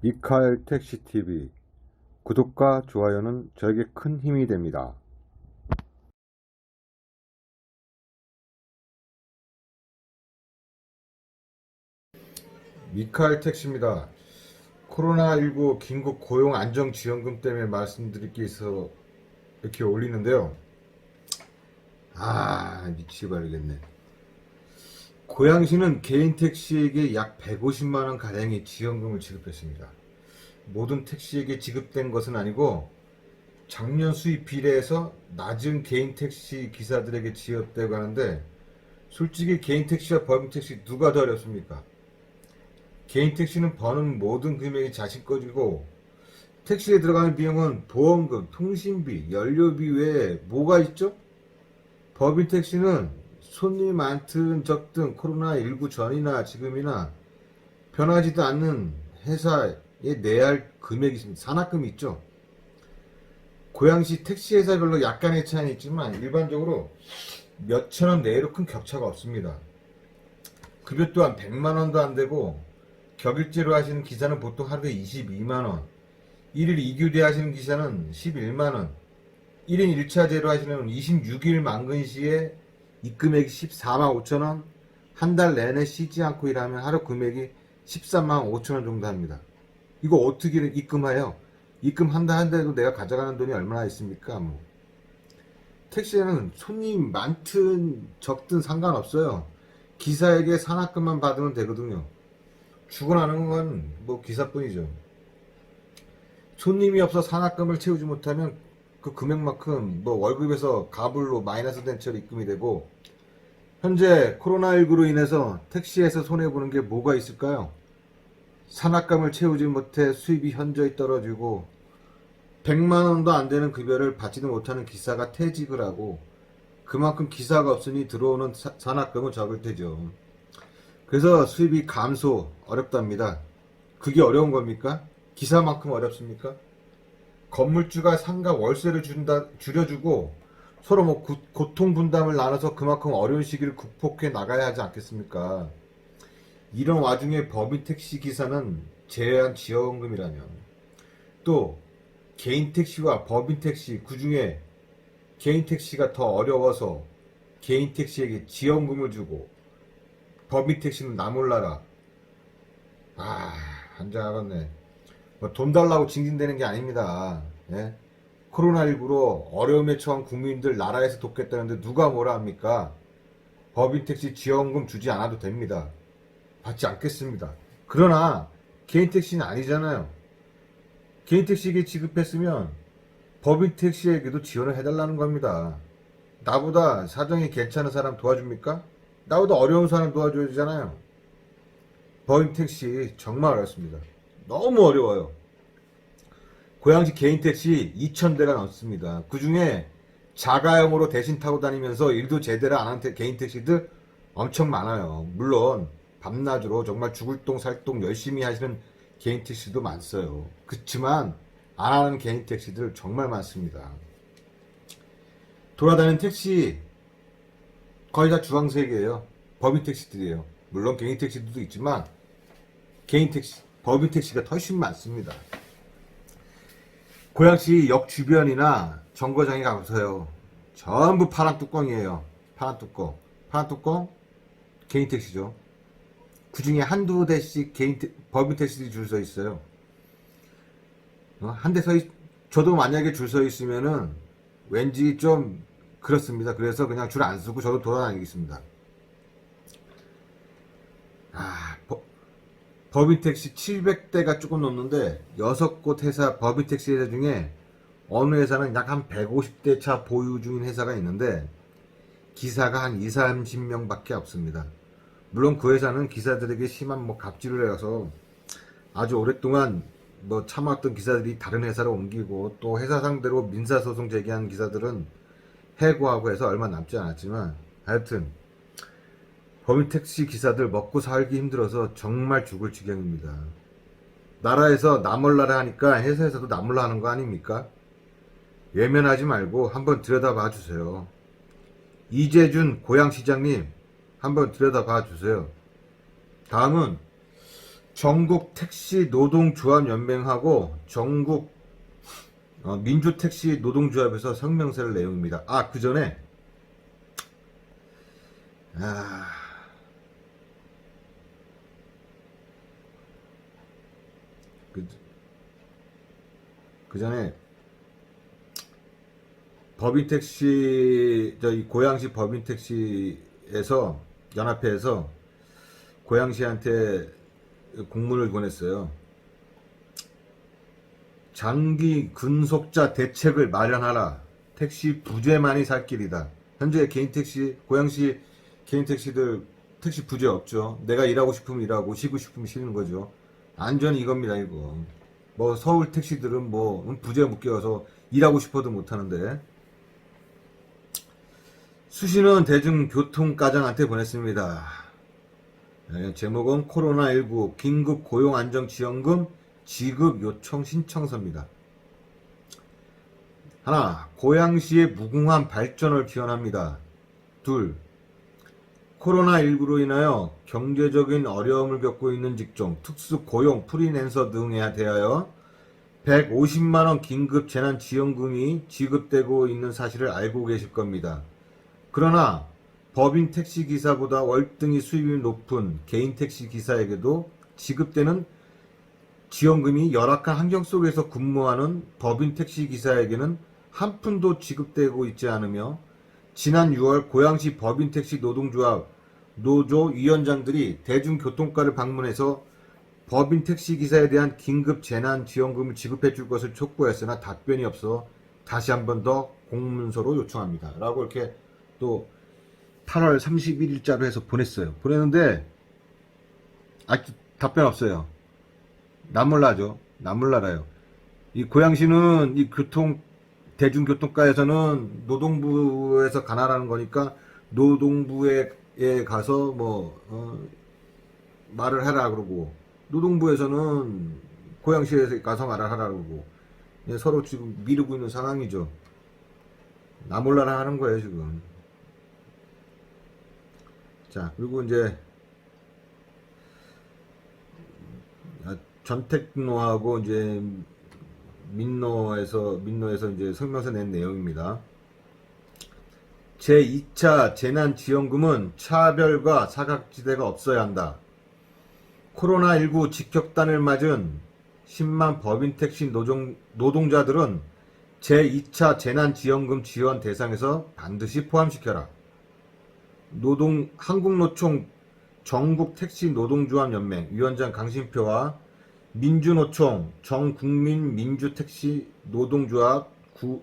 미카엘 택시TV 구독과 좋아요는 저에게 큰 힘이 됩니다. 미카엘 택시입니다. 코로나19 긴급 고용 안정지원금 때문에 말씀드릴 게 있어 이렇게 올리는데요. 미치겠네. 고양시는 개인 택시에게 약 150만원 가량의 지원금을 지급했습니다. 모든 택시에게 지급된 것은 아니고 작년 수입 비례해서 낮은 개인 택시 기사들에게 지급되고 하는데, 솔직히 개인 택시와 법인 택시 누가 더 어렵습니까? 개인 택시는 버는 모든 금액이 자신 것이고, 택시에 들어가는 비용은 보험금, 통신비, 연료비 외에 뭐가 있죠? 법인 택시는 손님이 많든 적든 코로나19 전이나 지금이나 변하지도 않는 회사에 내야 할 금액이 있습니다. 산학금이 있죠. 고양시 택시 회사별로 약간의 차이는 있지만 일반적으로 몇천 원 내외로 큰 격차가 없습니다. 급여 또한 100만 원도 안 되고, 격일제로 하시는 기사는 보통 하루에 22만 원, 1일 2교대 하시는 기사는 11만 원, 1인 1차제로 하시는 26일 만근 시에 입금액이 14만 5천 원, 한 달 내내 쉬지 않고 일하면 하루 금액이 13만 5천 원 정도 합니다. 이거 어떻게 입금해요? 입금 한 달에도 내가 가져가는 돈이 얼마나 있습니까? 택시에는 손님 많든 적든 상관없어요. 기사에게 산학금만 받으면 되거든요. 죽어나는 건 기사뿐이죠. 손님이 없어 산학금을 채우지 못하면 그 금액만큼 월급에서 가불로 마이너스 된 채로 입금이 되고, 현재 코로나19로 인해서 택시에서 손해보는 게 뭐가 있을까요? 산학금을 채우지 못해 수입이 현저히 떨어지고, 100만 원도 안 되는 급여를 받지도 못하는 기사가 퇴직을 하고, 그만큼 기사가 없으니 들어오는 산학금은 적을 테죠. 그래서 수입이 감소, 어렵답니다. 그게 어려운 겁니까? 기사만큼 어렵습니까? 건물주가 상가 월세를 줄여주고 서로 고통 분담을 나눠서 그만큼 어려운 시기를 극복해 나가야 하지 않겠습니까? 이런 와중에 법인 택시 기사는 제한 지원금이라면, 또 개인 택시와 법인 택시, 그 중에 개인 택시가 더 어려워서 개인 택시에게 지원금을 주고 법인 택시는 나 몰라라. 환장하겠네. 돈 달라고 징징대는 게 아닙니다. 예? 코로나19로 어려움에 처한 국민들 나라에서 돕겠다는데 누가 뭐라 합니까? 법인 택시 지원금 주지 않아도 됩니다. 받지 않겠습니다. 그러나 개인 택시는 아니잖아요. 개인 택시에게 지급했으면 법인 택시에게도 지원을 해달라는 겁니다. 나보다 사정이 괜찮은 사람 도와줍니까? 나보다 어려운 사람 도와줘야 되잖아요. 법인 택시 정말 어렵습니다. 너무 어려워요. 고양시 개인 택시 2,000대가 넘습니다. 그 중에 자가용으로 대신 타고 다니면서 일도 제대로 안 하는 개인 택시들 엄청 많아요. 물론 밤낮으로 정말 죽을 똥 살 똥 열심히 하시는 개인 택시도 많어요. 그렇지만 안 하는 개인 택시들 정말 많습니다. 돌아다니는 택시 거의 다 주황색이에요. 법인 택시들이에요. 물론 개인 택시들도 있지만 개인 택시, 법인 택시가 훨씬 많습니다. 고양시 역 주변이나 정거장에 가보세요. 전부 파란 뚜껑이에요. 파란 뚜껑 개인 택시죠. 그 중에 한두 대씩 법인 택시들이 줄 서 있어요. 한 대 저도 만약에 줄 서 있으면은 왠지 좀 그렇습니다. 그래서 그냥 줄 안 서고 저도 돌아다니겠습니다. 법인 택시 700대가 조금 넘는데 6곳 회사 법인 택시 회사 중에 어느 회사는 약 한 150대 차 보유 중인 회사가 있는데 기사가 한 2, 30명 밖에 없습니다. 물론 그 회사는 기사들에게 심한 갑질을 해서 아주 오랫동안 참았던 기사들이 다른 회사로 옮기고, 또 회사 상대로 민사소송 제기한 기사들은 해고하고 해서 얼마 남지 않았지만, 하여튼 법인 택시 기사들 먹고 살기 힘들어서 정말 죽을 지경입니다. 나라에서 나 몰라라 하니까 회사에서도 나 몰라 하는 거 아닙니까? 외면하지 말고 한번 들여다봐 주세요. 이재준 고양시장님 한번 들여다봐 주세요. 다음은 전국 택시 노동조합 연맹하고 전국 민주택시 노동조합에서 성명서를 내용입니다. 그 전에 그 전에 법인택시 저희 고양시 법인택시에서 연합회에서 고양시한테 공문을 보냈어요. 장기 근속자 대책을 마련하라. 택시 부재만이 살 길이다. 현재 개인택시 고양시 개인택시들 택시 부재 없죠. 내가 일하고 싶으면 일하고 쉬고 싶으면 쉬는 거죠. 안전이 이겁니다. 이거 뭐 서울 택시들은 뭐 부재 묶여서 일하고 싶어도 못하는데, 수시는 대중교통과장한테 보냈습니다. 제목은 코로나19 긴급 고용안정지원금 지급 요청 신청서입니다. 하나, 고양시의 무궁한 발전을 기원합니다. 둘, 코로나19로 인하여 경제적인 어려움을 겪고 있는 직종, 특수고용, 프리랜서 등에 대하여 150만원 긴급 재난지원금이 지급되고 있는 사실을 알고 계실 겁니다. 그러나 법인 택시기사보다 월등히 수입이 높은 개인 택시기사에게도 지급되는 지원금이 열악한 환경 속에서 근무하는 법인 택시기사에게는 한 푼도 지급되고 있지 않으며, 지난 6월 고양시 법인택시 노동조합 노조 위원장들이 대중교통과를 방문해서 법인택시기사에 대한 긴급 재난지원금을 지급해 줄 것을 촉구했으나 답변이 없어 다시 한 번 더 공문서로 요청합니다. 라고 이렇게 또 8월 31일자로 해서 보냈어요. 보냈는데 아직 답변 없어요. 나몰라죠. 나몰라라요. 이 고양시는 이 대중교통과에서는 노동부에서 관할하는 거니까 노동부에 가서 말을 해라 그러고, 노동부에서는 고양시에 가서 말을 하라 그러고, 서로 지금 미루고 있는 상황이죠. 나몰라라 하는 거예요 지금. 자, 그리고 이제 전택노하고 이제 민노에서 이제 성명서 낸 내용입니다. 제2차 재난지원금은 차별과 사각지대가 없어야 한다. 코로나19 직격탄을 맞은 10만 법인택시 노동자들은 제2차 재난지원금 지원 대상에서 반드시 포함시켜라. 한국노총 전국택시노동조합연맹 위원장 강신표와 민주노총 전국민민주택시 노동조합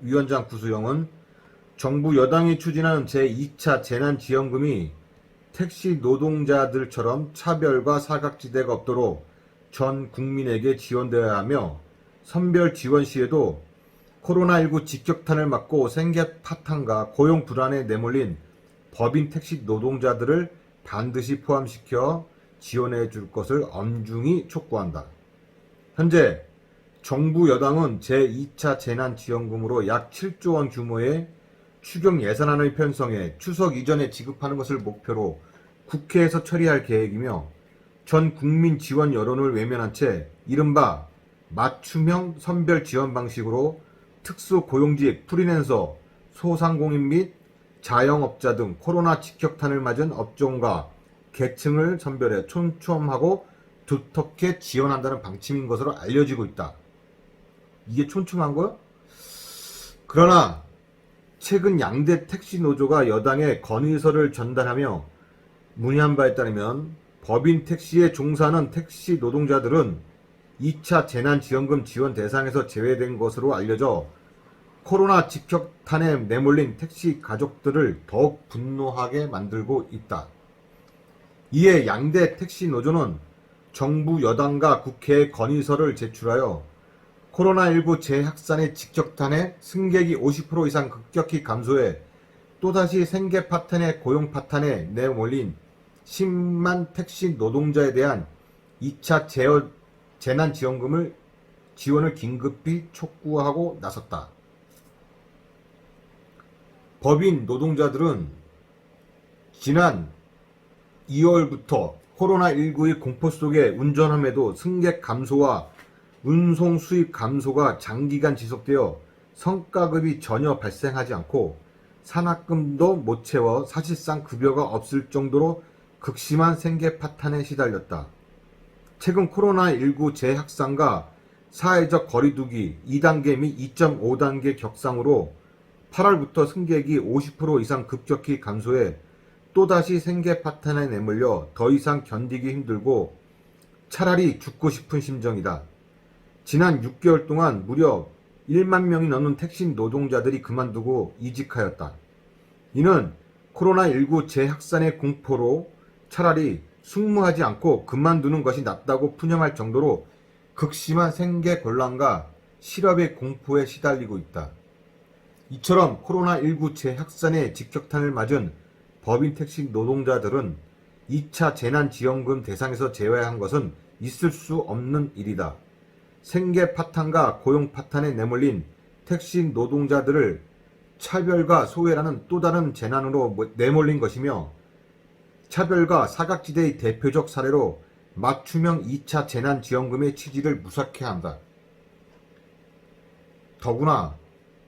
위원장 구수영은 정부 여당이 추진하는 제2차 재난지원금이 택시 노동자들처럼 차별과 사각지대가 없도록 전 국민에게 지원되어야 하며, 선별 지원 시에도 코로나19 직격탄을 맞고 생계 파탄과 고용 불안에 내몰린 법인 택시 노동자들을 반드시 포함시켜 지원해 줄 것을 엄중히 촉구한다. 현재 정부 여당은 제2차 재난지원금으로 약 7조 원 규모의 추경 예산안을 편성해 추석 이전에 지급하는 것을 목표로 국회에서 처리할 계획이며, 전 국민 지원 여론을 외면한 채 이른바 맞춤형 선별 지원 방식으로 특수고용직, 프리랜서, 소상공인 및 자영업자 등 코로나 직격탄을 맞은 업종과 계층을 선별해 촘촘하고 두텁게 지원한다는 방침인 것으로 알려지고 있다. 이게 촘촘한 거야? 그러나 최근 양대 택시 노조가 여당에 건의서를 전달하며 문의한 바에 따르면 법인 택시에 종사하는 택시 노동자들은 2차 재난지원금 지원 대상에서 제외된 것으로 알려져 코로나 직격탄에 내몰린 택시 가족들을 더욱 분노하게 만들고 있다. 이에 양대 택시 노조는 정부 여당과 국회에 건의서를 제출하여 코로나19 재확산의 직격탄에 승객이 50% 이상 급격히 감소해 또다시 생계 파탄에 고용 파탄에 내몰린 10만 택시 노동자에 대한 2차 재난지원금을 지원을 긴급히 촉구하고 나섰다. 법인 노동자들은 지난 2월부터 코로나19의 공포 속에 운전함에도 승객 감소와 운송 수입 감소가 장기간 지속되어 성과급이 전혀 발생하지 않고 산학금도 못 채워 사실상 급여가 없을 정도로 극심한 생계 파탄에 시달렸다. 최근 코로나19 재확산과 사회적 거리두기 2단계 및 2.5단계 격상으로 8월부터 승객이 50% 이상 급격히 감소해 또다시 생계 파탄에 내몰려 더 이상 견디기 힘들고 차라리 죽고 싶은 심정이다. 지난 6개월 동안 무려 1만 명이 넘는 택시 노동자들이 그만두고 이직하였다. 이는 코로나19 재확산의 공포로 차라리 숙무하지 않고 그만두는 것이 낫다고 푸념할 정도로 극심한 생계 곤란과 실업의 공포에 시달리고 있다. 이처럼 코로나19 재확산의 직격탄을 맞은 법인 택시 노동자들은 2차 재난지원금 대상에서 제외한 것은 있을 수 없는 일이다. 생계 파탄과 고용 파탄에 내몰린 택시 노동자들을 차별과 소외라는 또 다른 재난으로 내몰린 것이며 차별과 사각지대의 대표적 사례로 맞춤형 2차 재난지원금의 취지를 무삭해 한다. 더구나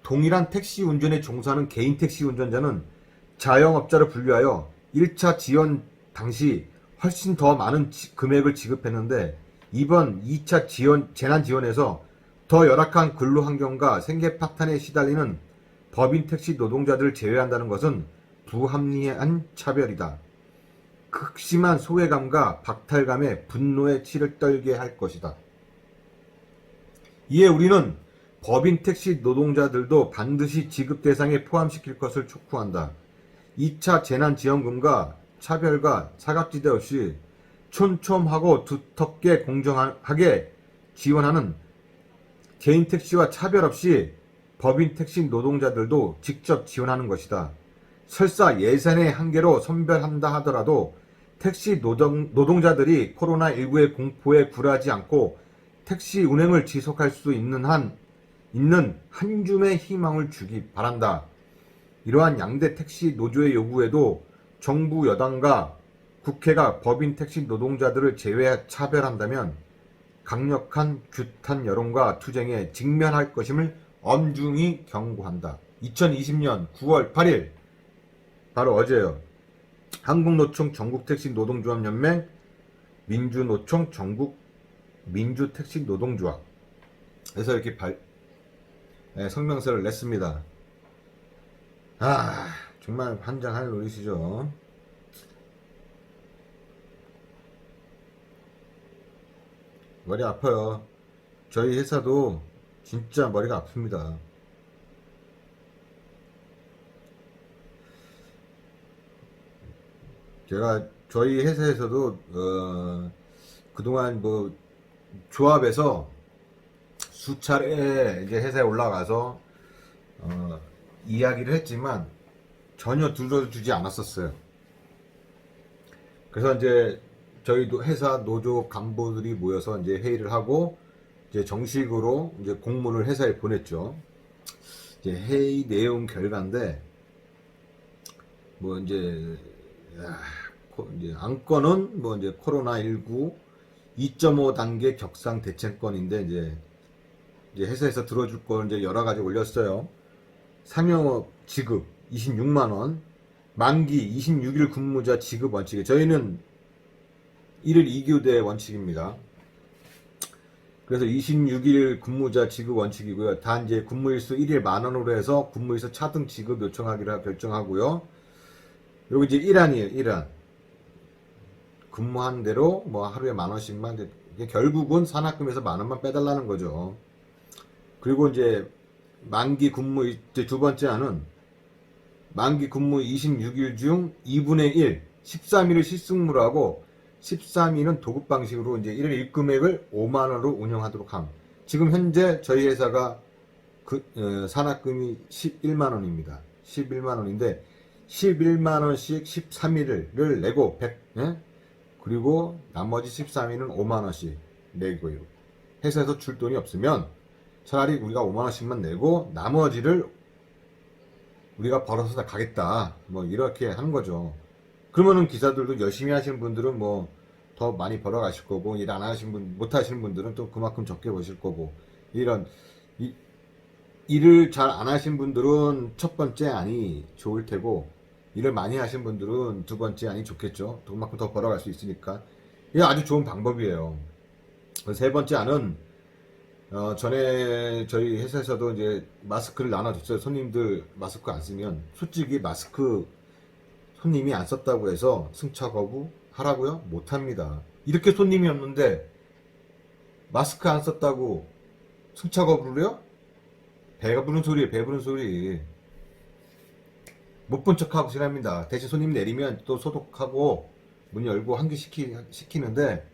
동일한 택시 운전에 종사하는 개인 택시 운전자는 자영업자로 분류하여 1차 지원 당시 훨씬 더 많은 금액을 지급했는데 이번 2차 재난지원에서 더 열악한 근로환경과 생계 파탄에 시달리는 법인 택시 노동자들을 제외한다는 것은 부합리한 차별이다. 극심한 소외감과 박탈감에 분노의 치를 떨게 할 것이다. 이에 우리는 법인 택시 노동자들도 반드시 지급 대상에 포함시킬 것을 촉구한다. 2차 재난지원금과 차별과 사각지대 없이 촘촘하고 두텁게 공정하게 지원하는 개인 택시와 차별 없이 법인 택시 노동자들도 직접 지원하는 것이다. 설사 예산의 한계로 선별한다 하더라도 택시 노동자들이 코로나19의 공포에 굴하지 않고 택시 운행을 지속할 수 있는 한 줌의 희망을 주기 바란다. 이러한 양대 택시 노조의 요구에도 정부 여당과 국회가 법인 택시 노동자들을 제외 차별한다면 강력한 규탄 여론과 투쟁에 직면할 것임을 엄중히 경고한다. 2020년 9월 8일 바로 어제요. 한국노총 전국택시노동조합연맹 민주노총 전국 민주택시노동조합 에서 이렇게 성명서를 냈습니다. 정말 환장할 노릇이죠. 머리 아파요. 저희 회사도 진짜 머리가 아픕니다. 제가 저희 회사에서도 그동안 조합에서 수차례 이제 회사에 올라가서 이야기를 했지만 전혀 들어주지 않았었어요. 그래서 이제 저희도 회사 노조 간부들이 모여서 이제 회의를 하고 이제 정식으로 이제 공문을 회사에 보냈죠. 이제 회의 내용 결과인데 이제 안건은 이제 코로나19 2.5단계 격상 대책건인데 이제 회사에서 들어줄 걸 이제 여러 가지 올렸어요. 상여업 지급 26만원, 만기 26일 근무자 지급 원칙에 저희는 1일 2교대 원칙입니다. 그래서 26일 근무자 지급 원칙이고요. 단 이제 근무일수 1일 만원으로 해서 근무일수 차등 지급 요청하기로 결정하고요. 그리고 이제 1안이에요. 1안. 근무한 대로 하루에 만원씩만 결국은 산학금에서 만원만 빼달라는 거죠. 그리고 이제 만기 근무 이제 두 번째 안은 만기 근무 26일 중 2분의 1, 13일을 실승무로 하고 13일은 도급 방식으로 이제 1일 일금액을 5만원으로 운영하도록 함. 지금 현재 저희 회사가 산학금이 11만원입니다. 11만원인데 11만원씩 13일을 내고 그리고 나머지 13일은 5만원씩 내고요. 회사에서 줄 돈이 없으면 차라리 우리가 5만원씩만 내고 나머지를 우리가 벌어서 다 가겠다 이렇게 하는 거죠. 그러면은 기사들도 열심히 하시는 분들은 더 많이 벌어가실 거고, 일 안 하신 분, 못 하시는 분들은 또 그만큼 적게 버실 거고, 이런 일을 잘 안 하신 분들은 첫 번째 안이 좋을 테고, 일을 많이 하신 분들은 두 번째 안이 좋겠죠. 그만큼 더 벌어갈 수 있으니까. 이게 아주 좋은 방법이에요. 세 번째 안은, 전에 저희 회사에서도 이제 마스크를 나눠줬어요. 손님들 마스크 안 쓰면. 솔직히 마스크 손님이 안 썼다고 해서 승차 거부 하라고요? 못 합니다. 이렇게 손님이 없는데, 마스크 안 썼다고 승차 거부를 해요? 배가 부른 소리예요, 배 부른 소리. 못 본 척하고 지납니다. 대신 손님 내리면 또 소독하고 문 열고 시키는데,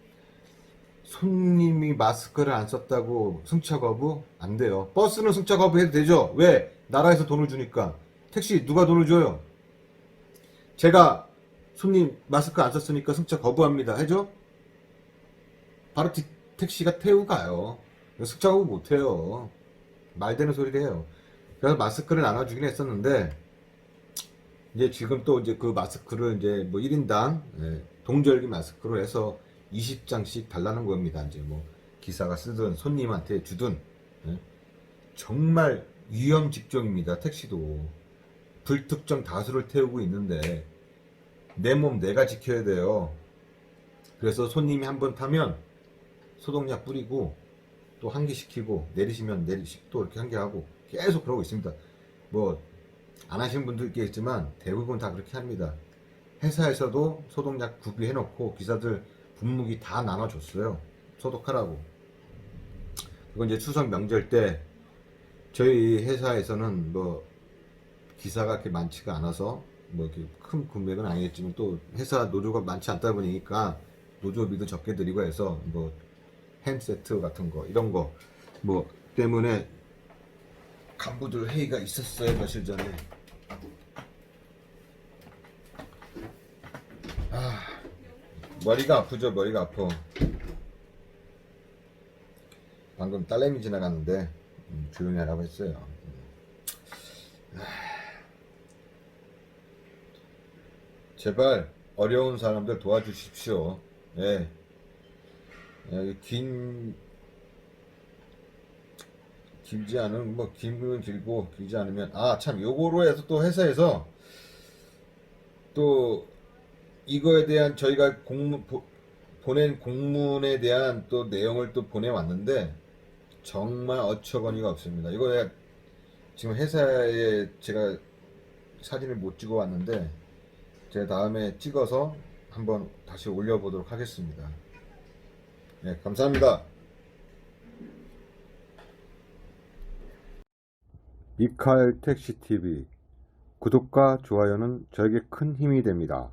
손님이 마스크를 안 썼다고 승차 거부? 안 돼요. 버스는 승차 거부 해도 되죠? 왜? 나라에서 돈을 주니까. 택시 누가 돈을 줘요? 제가 손님 마스크 안 썼으니까 승차 거부합니다. 해줘? 바로 택시가 태우고 가요. 승차 거부 못 해요. 말 되는 소리를 해요. 그래서 마스크를 나눠주긴 했었는데, 이제 지금 또 이제 그 마스크를 이제 뭐 1인당 동절기 마스크로 해서 20장씩 달라는 겁니다. 이제 뭐 기사가 쓰든 손님한테 주든. 정말 위험 직종입니다. 택시도 불특정 다수를 태우고 있는데 내 몸 내가 지켜야 돼요. 그래서 손님이 한 번 타면 소독약 뿌리고 또 환기시키고, 내리시면 또 이렇게 환기하고 계속 그러고 있습니다. 뭐 안 하신 분도 있겠지만 대부분 다 그렇게 합니다. 회사에서도 소독약 구비해 놓고 기사들 분무기 다 나눠줬어요. 소독하라고. 그건 이제 추석 명절 때 저희 회사에서는 뭐 기사가 그렇게 많지가 않아서 뭐 이렇게 큰 금액은 아니겠지만, 또 회사 노조가 많지 않다 보니까 노조비도 적게 드리고 해서 뭐 햄 세트 같은 거 이런 거 뭐 때문에 간부들 회의가 있었어요, 며칠 전에. 머리가 아프죠. 머리가 아파. 방금 딸내미 지나갔는데 조용히 하라고 했어요. 제발 어려운 사람들 도와주십시오. 예. 길지 않은, 뭐 길면 길고 길지 않으면, 참 요거로 해서 또 회사에서 또 이거에 대한 저희가 보낸 공문에 대한 또 내용을 또 보내왔는데 정말 어처구니가 없습니다. 이거 내가 지금 회사에 제가 사진을 못 찍어 왔는데 제가 다음에 찍어서 한번 다시 올려보도록 하겠습니다. 네, 감사합니다. 미카엘 택시TV 구독과 좋아요는 저에게 큰 힘이 됩니다.